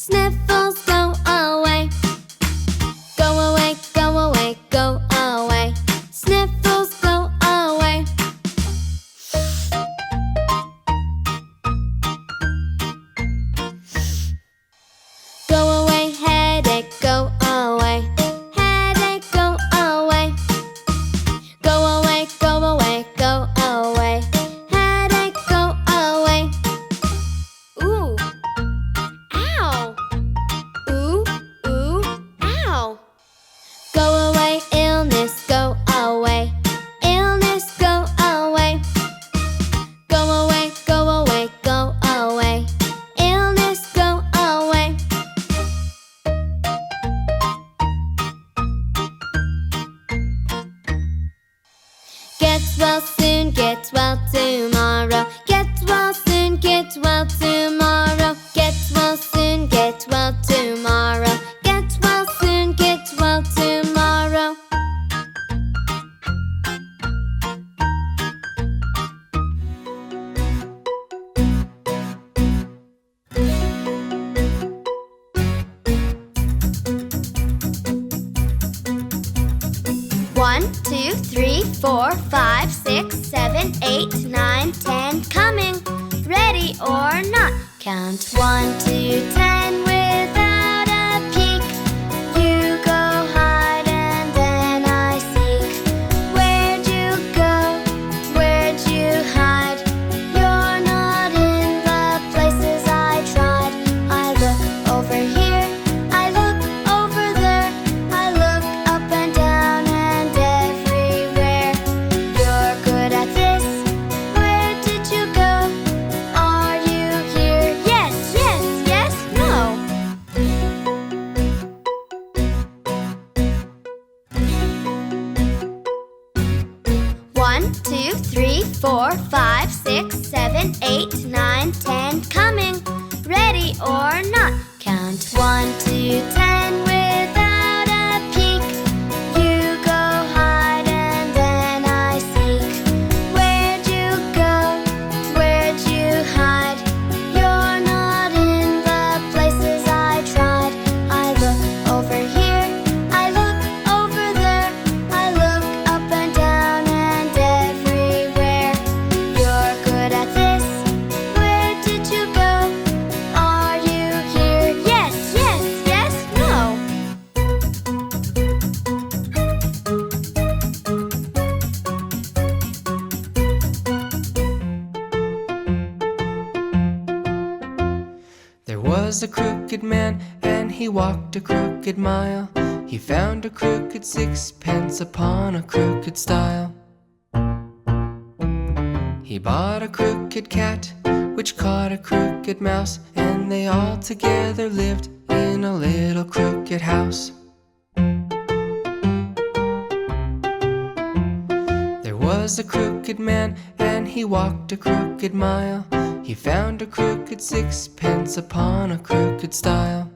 Sniffles, go away. Go away, go away, go away. Sniffles, go away. Go away, headache, go away. Headache, go away. Go away, go away, go away. Headache, go away. Ooh, ow. Ooh, ooh, ow. Go away, illness, go away. Illness, go away. Go away, go away, go away. Illness, go away. Get well soon, get well tomorrow. Get well soon, get well tomorrow. Get well soon, get well tomorrow. Get well soon, get well tomorrow. One, two, three, 4, 5, 6, 7, 8, 9, 10. Coming, ready or not. Count 1 to 10 without a peek. You go hide and then I seek. Where'd you go? Where'd you hide? You're not in the places I tried. I look over here, I look over there. I look up and down and everywhere. You're good at this. Where did you go? Are you here? Yes, yes, yes, no. 1, 2, 3, 4, 5, 6, 7, 8, 9, 10. Coming, ready or not. Count 1 to 10 without a peek. You go hide and then I seek. Where'd you go? Where'd you hide? You're not in the places I tried. I look over here, I look over there. I look up and down and everywhere. You're good at this. Where did you go? Are you here? Yes, yes, yes, no. There was a crooked man, and he walked a crooked mile. He found a crooked sixpence upon a crooked stile. He bought a crooked cat, which caught a crooked mouse, and they all together lived in a little crooked house. There was a crooked man, and he walked a crooked mile. He found a crooked sixpence upon a crooked stile.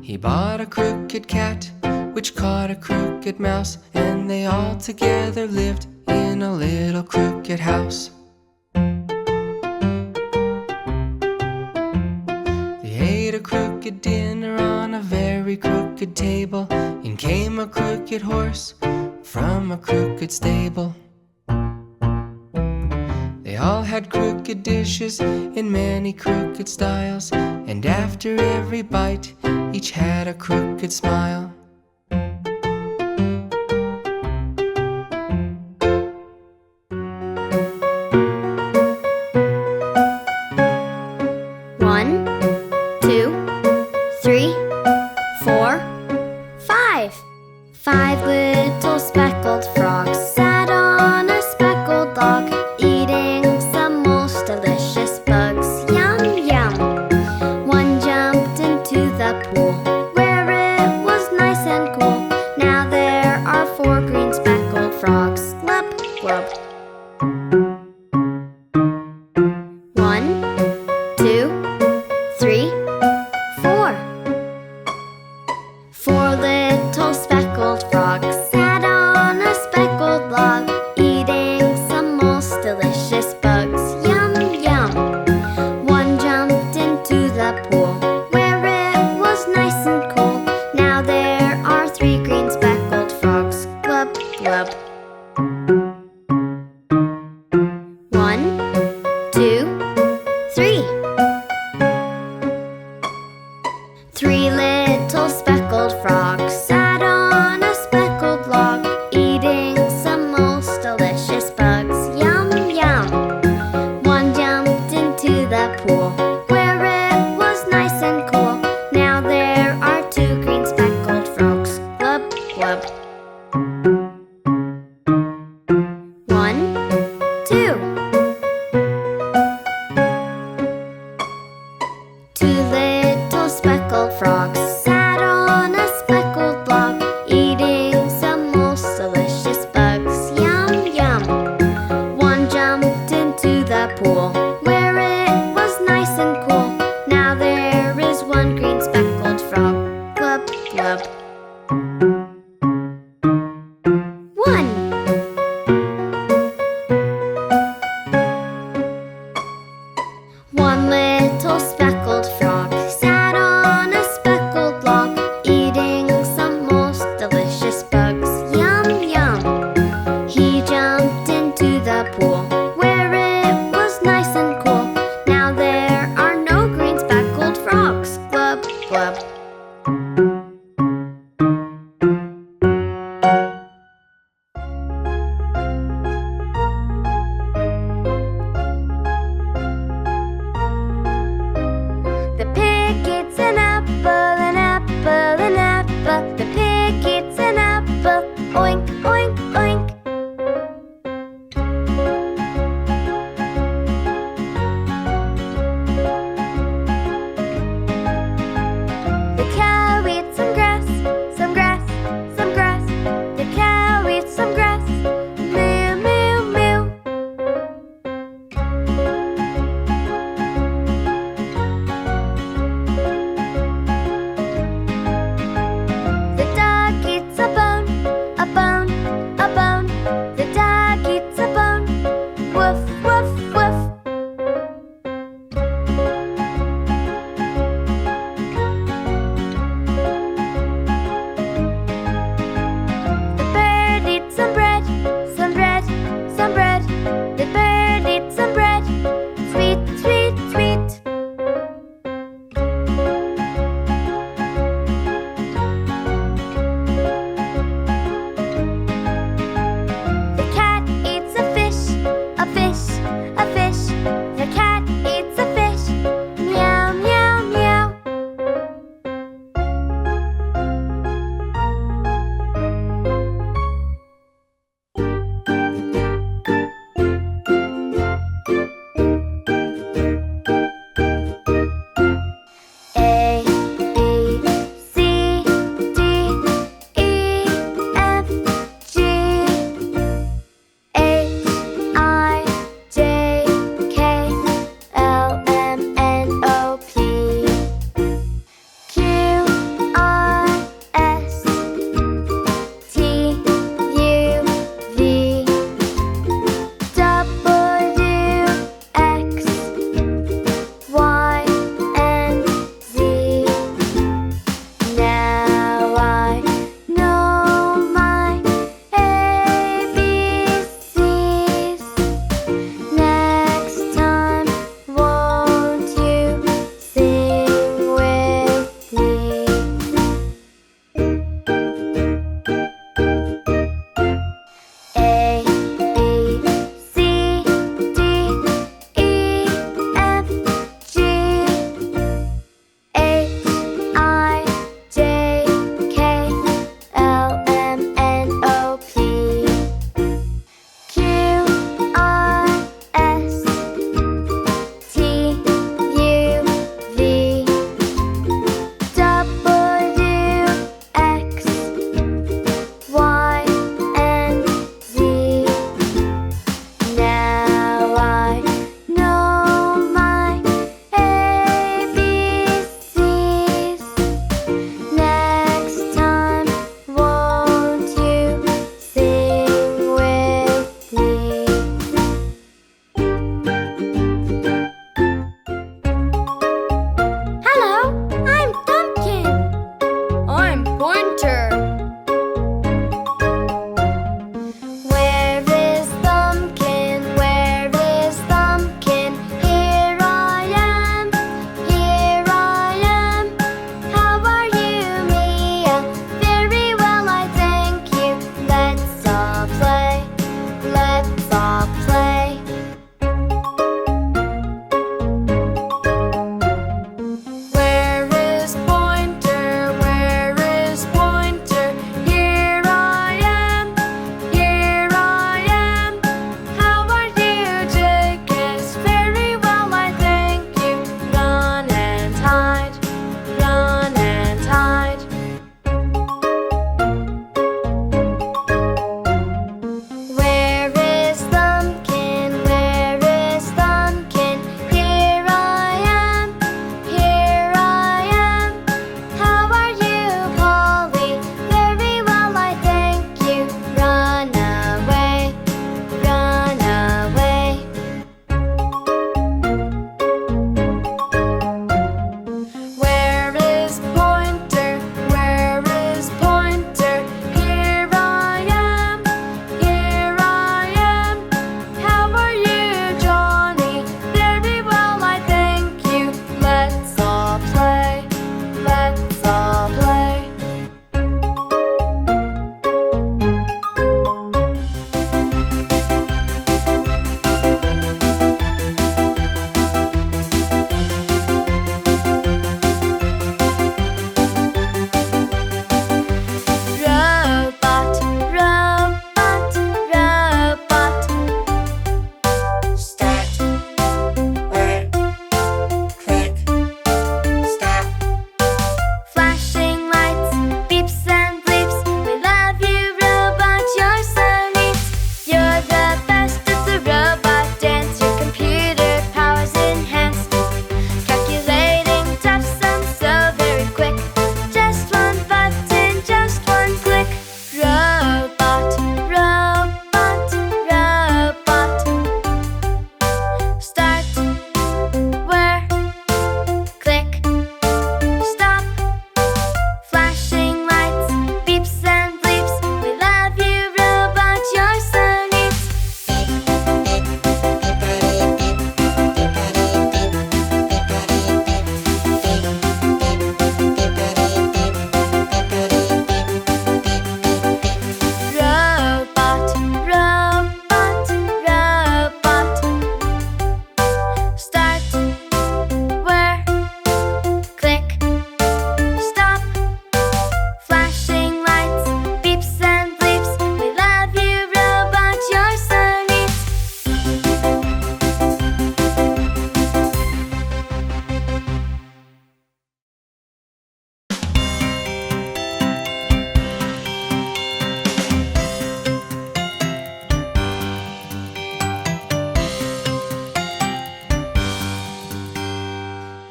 He bought a crooked cat, which caught a crooked mouse, and they all together lived in a little crooked house. They ate a crooked dinner on a very crooked table. In came a crooked horse from a crooked stable. They all had crooked dishes in many crooked styles, and after every bite, each had a crooked smile. One, 2, 3, 4, 5. 5 little speckled frogs sat on a speckled log, eating some most delicious bugs. Yum, yum. One jumped into the pool, where it was nice and cool. Now there are 4 green speckled frogs. Glub, glub. 1, 2, 3, pool where it was nice and cool. Now there are 2 green speckled frogs. Glub, glub. 1, 2. 2 little speckled frogs sat on a speckled log, eating some most delicious bugs. Yum, yum. 1 jumped into the pool where it was nice and cool. Now there is 1 green speckled frog. Glub, glub. 1. 1 little speckled frog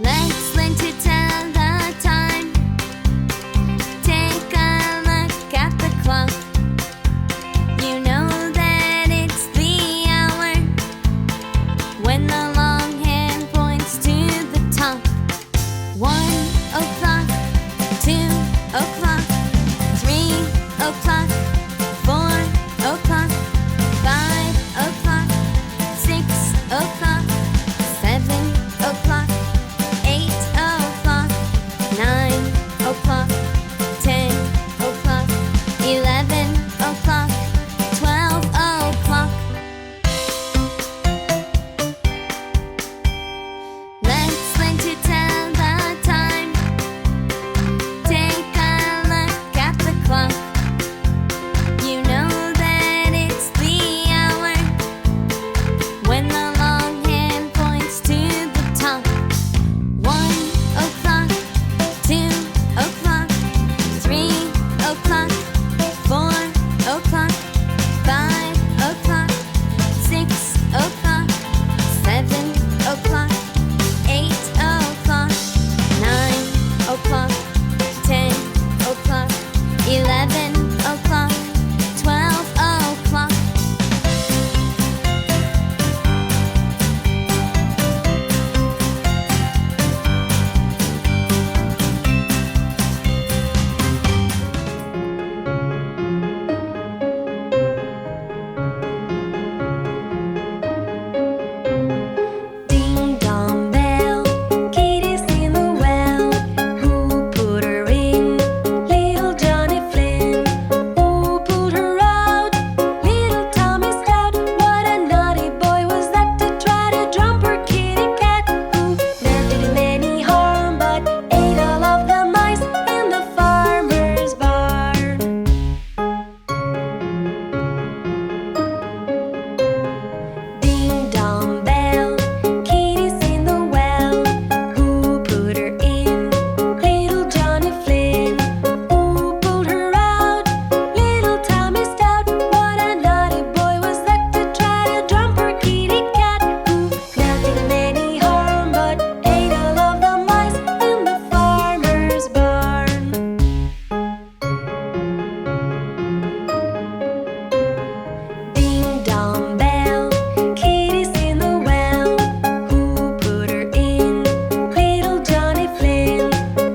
Let's learn to tell the time. Take a look at the clock. You know that it's the hour when the long hand points to the top. 1 o'clock, 2 o'clock, 3 o'clock, 4 o'clock, 5 o'clock, 6 o'clock, 7 o'clock, 8 o'clock, 9 o'clock, 10 o'clock, 11 o'clock, 12 o'clock. Let's learn to tell the time. Take a look at the clock. You know that it's the hour when the long hand points to the top. 1 o'clock, 2 o'clock, 3 o'clock, 4 o'clock, 5 o'clock, 6 o'clock, 7 o'clock, 8 o'clock, 9 o'clock, 10 o'clock, 11 o'clock, 12 o'clock. Ding dong bell, Kitty's in the well. Who put her in? Little Johnny Flynn. Who pulled her out? Little Tommy Stout. What a naughty boy was that to try to jump her kitty cat. Who never did him any harm but ate all of the mice in the farmer's barn. Ding dong bell, Kitty's in the well. Who put her in? Little Johnny Flynn. Who pulled her out? Little Tommy Stout. What a naughty boy was that to try to jump her kitty cat. Who never did him any harm but ate all of the mice in the farmer's barn. Ding dong bell, Kitty's in the well. Who put her in? Little Johnny Flynn.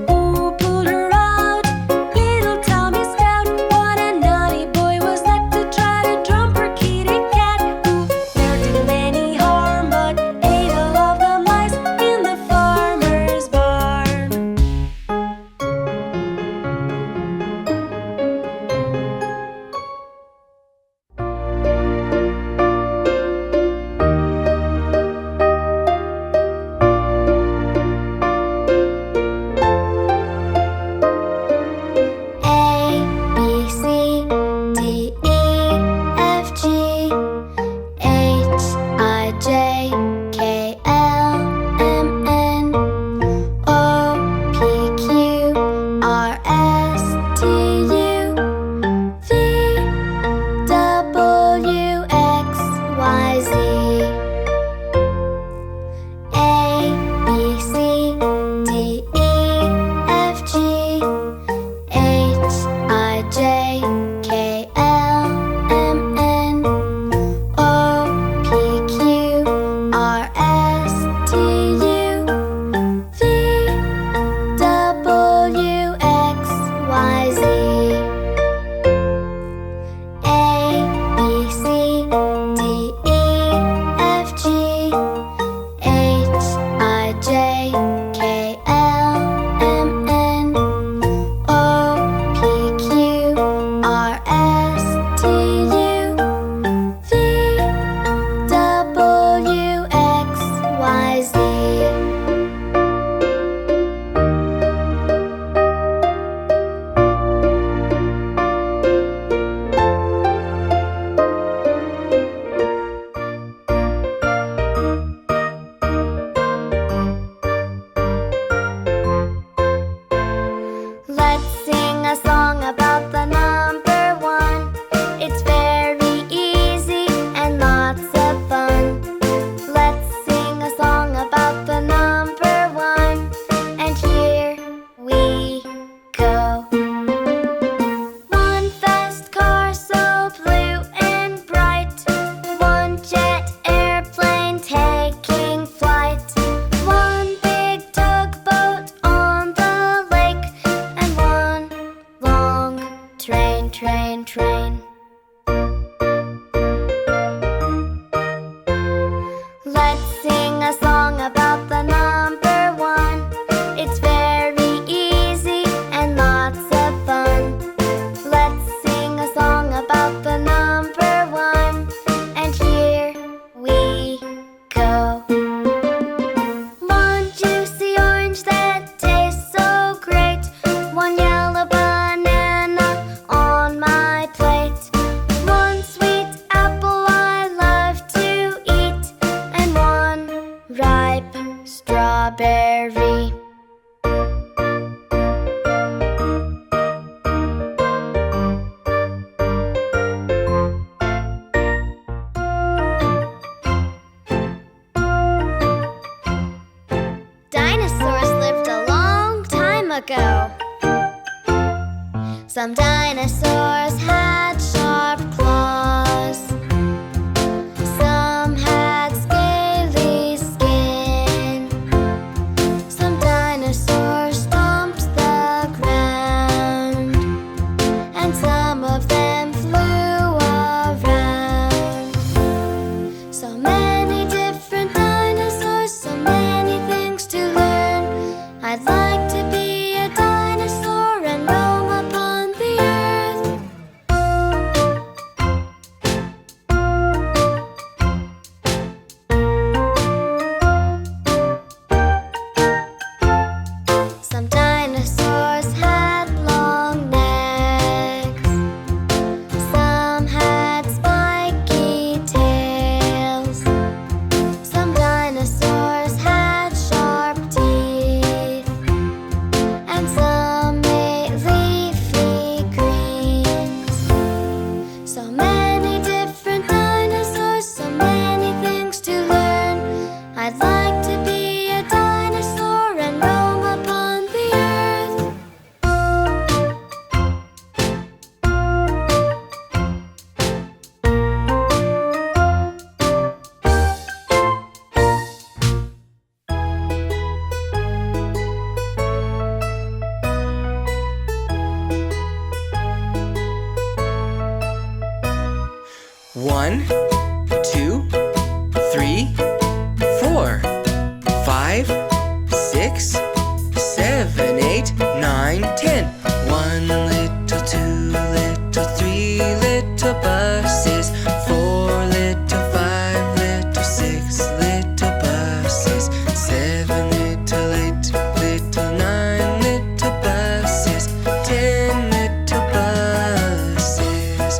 Who pulled her out? Little Tommy Stout. What a naughty boy was that to try to jump her kitty cat. Who never did him any harm but ate all of the mice in the farmer's barn. A, B, C, D, E, F, G, H, I, J, K, L, M, N, O, P, Q, R, S, T, U, V, W, X, Y, Z. A, B, C, D, E, F, G, H, I, J, K, L, M, N, O, P, Q, R, S, T, U, V, W, X, Y, Z. A, B, C, D, E, F, G, H, I, J, K, L, M, N, O, P, Q, R, S, T, U, V, W, X, Y, Z. strawberry. Dinosaurs lived a long time ago. Some dinosaurs had sharp claws. Some had scaly skin. Some dinosaurs stomped the ground, and some of them flew around. So many different dinosaurs, so many things to learn. I'd like to be a dinosaur and roam upon the earth. Some dinosaurs had long necks. Some had spiky tails. Some dinosaurs had sharp teeth. And some ate leafy greens. So many different dinosaurs, so many things to learn. I'd like to be a dinosaur and roam upon the earth. One, two, three, 4, 5, 6, 7, 8, 9, 10. 1 little, 2 little, 3 little buses. 4 little, 5 little, 6 little buses. 7 little, 8 little, 9 little buses. 10 little buses.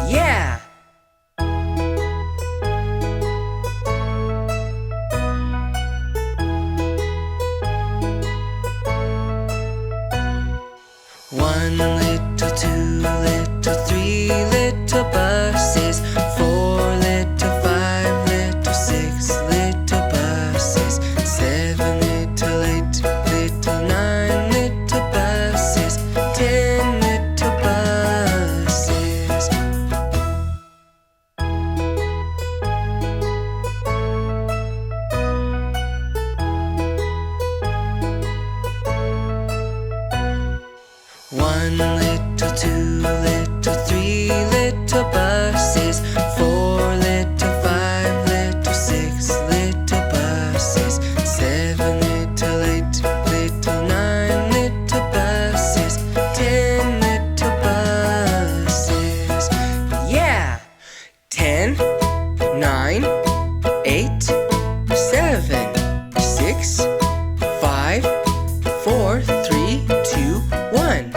Yeah! One little, 2 little, 3 little buses. 4 little, 5 little, 6 little buses. 7 little, 8 little, 9 little buses. 10 little buses. One little, 2 little, 3 little buses. 4 little, 5 little, 6 little buses. 7 little, 8 little, 9 little buses. 10 little buses. Yeah! 10, 9, 8, 7, 6, 5, 4, 3, 2, 1.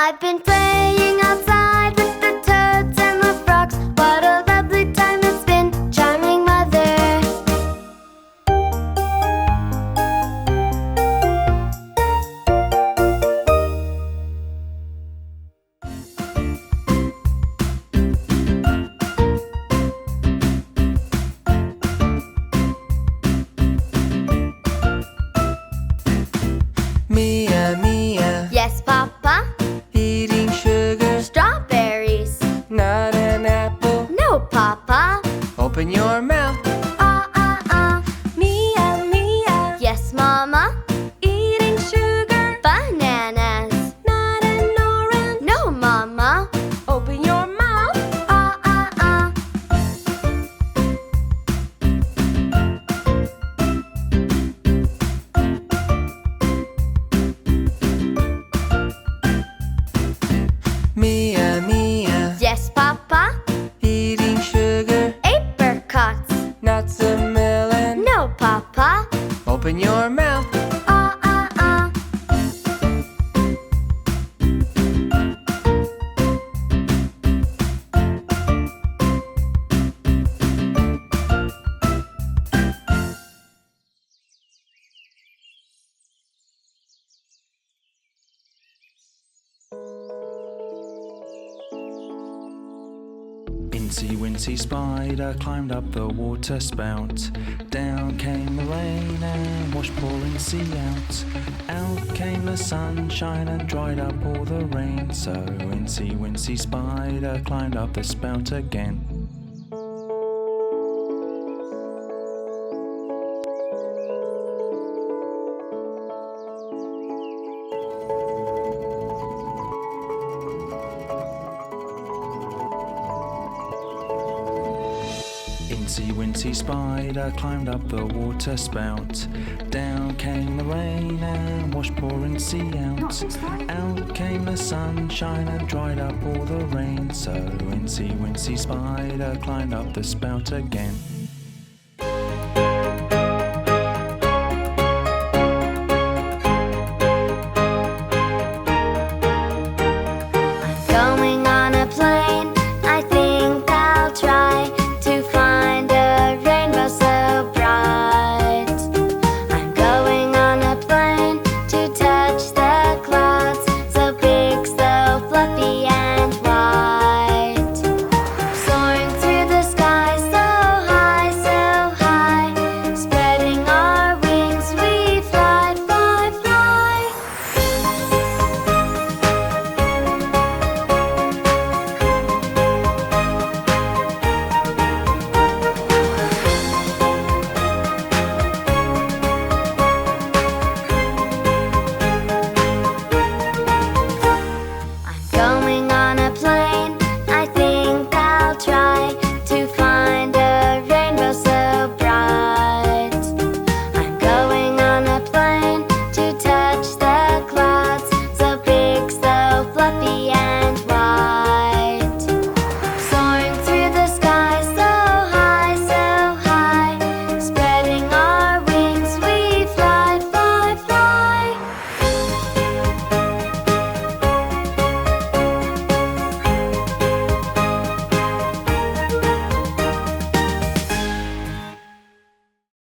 I've been playing outside with the toads and the frogs. What a lovely time it's been, charming mother. Mia, Mia, Yes, Papa. eating sugar, Strawberries. not an apple. No, Papa. Open your mouth. Mia, Mia. Yes, Mama. Eating sugar. Bananas. Not an orange. No, Mama. Open your mouth. Mia, Mia, Yes, Papa. eating sugar, Apricots. nuts and melon. No, Papa. Open your mouth. Incy Wincy Spider climbed up the water spout. Down came the rain and washed poor Incy out. Out came the sunshine and dried up all the rain. So Incy Wincy Spider climbed up the spout again. Incy Wincy Spider climbed up the water spout. Down came the rain and washed poor Incy out. Out came the sunshine and dried up all the rain. So Incy Wincy Spider climbed up the spout again.